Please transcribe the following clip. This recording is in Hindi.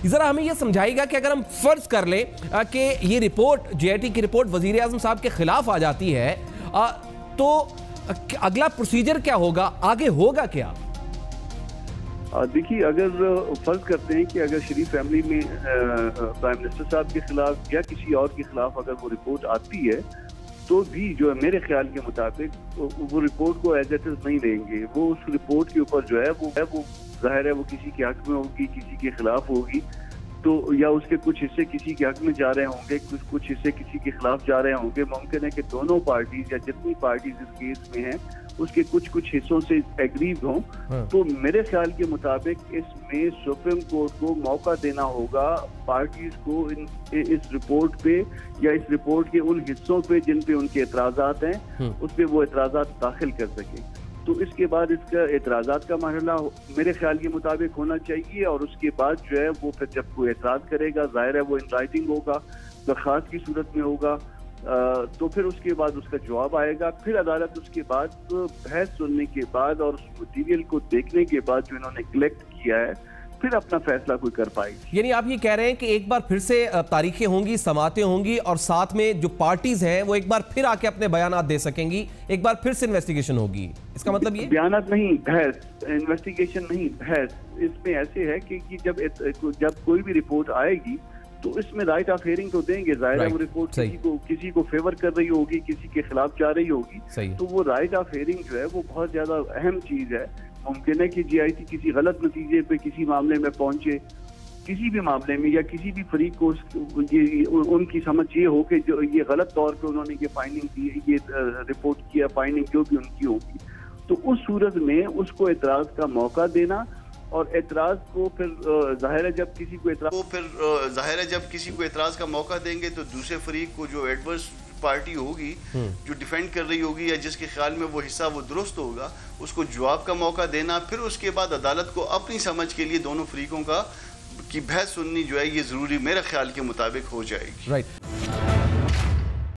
जरा हमें यह समझाइएगा कि अगर हम फर्ज कर लें कि ये रिपोर्ट JIT की रिपोर्ट वजीर आजम साहब के खिलाफ आ जाती है तो अगला प्रोसीजर क्या होगा, आगे होगा क्या? देखिए, अगर फर्ज करते हैं कि अगर शरीफ फैमिली में प्राइम मिनिस्टर साहब के खिलाफ या किसी और के खिलाफ अगर वो रिपोर्ट आती है तो भी जो है मेरे ख्याल के मुताबिक वो रिपोर्ट को एज इट इज नहीं लेंगे। वो उस रिपोर्ट के ऊपर जो है वो जाहिर है वो किसी के हक में होगी, किसी के खिलाफ होगी, तो या उसके कुछ हिस्से किसी के हक में जा रहे होंगे, कुछ हिस्से किसी के खिलाफ जा रहे होंगे। मुमकिन है कि दोनों पार्टीज या जितनी पार्टीज इस केस में हैं उसके कुछ हिस्सों से एग्रीव हों। तो मेरे ख्याल के मुताबिक इसमें सुप्रीम कोर्ट को मौका देना होगा पार्टीज को इस रिपोर्ट पे या इस रिपोर्ट के उन हिस्सों पे जिन पे उनके एतराजात हैं उस पे वो एतराजात दाखिल कर सके। तो इसके बाद इसका एतराजात का मरहला मेरे ख्याल के मुताबिक होना चाहिए और उसके बाद जो है वो फिर जब कोई एतराज करेगा, जाहिर है वो इन राइटिंग होगा, दरख्वास्त की सूरत में होगा, तो फिर उसके बाद उसका जवाब आएगा। फिर अदालत उसके बाद बहस सुनने के बाद और उस मटीरियल को देखने के बाद जो इन्होंने कलेक्ट किया है फिर अपना फैसला कोई कर पाएगी। यानी आप ये कह रहे हैं कि एक बार फिर से तारीखें होंगी, समातें होंगी और साथ में जो पार्टीज हैं वो एक बार फिर आके अपने बयानात दे सकेंगी, एक बार फिर से इन्वेस्टिगेशन होगी। इसका मतलब ये बयानात नहीं, बहस, इन्वेस्टिगेशन नहीं, बहस। इसमें ऐसे है कि जब कोई भी रिपोर्ट आएगी तो इसमें राइट ऑफ हियरिंग तो देंगे। जाहिर है वो रिपोर्ट किसी को फेवर कर रही होगी, किसी के खिलाफ जा रही होगी, तो वो राइट ऑफ हियरिंग जो है वो बहुत ज्यादा अहम चीज है। मुमकिन है कि JIT किसी गलत नतीजे पे किसी मामले में पहुंचे, किसी भी मामले में या किसी भी फरीक को उनकी समझ ये हो कि जो ये गलत तौर पे उन्होंने ये फाइंडिंग दी, ये रिपोर्ट किया, फाइंडिंग जो भी उनकी होगी, तो उस सूरत में उसको एतराज का मौका देना और एतराज को फिर जाहिर है जब किसी को एतराज का मौका देंगे तो दूसरे फरीक को जो एडवर्स पार्टी होगी जो डिफेंड कर रही होगी या जिसके ख्याल में वो हिस्सा वो दुरुस्त होगा उसको जवाब का मौका देना। फिर उसके बाद अदालत को अपनी समझ के लिए दोनों फरीकों की बहस सुननी जो है ये जरूरी मेरे ख्याल के मुताबिक हो जाएगी। राइट।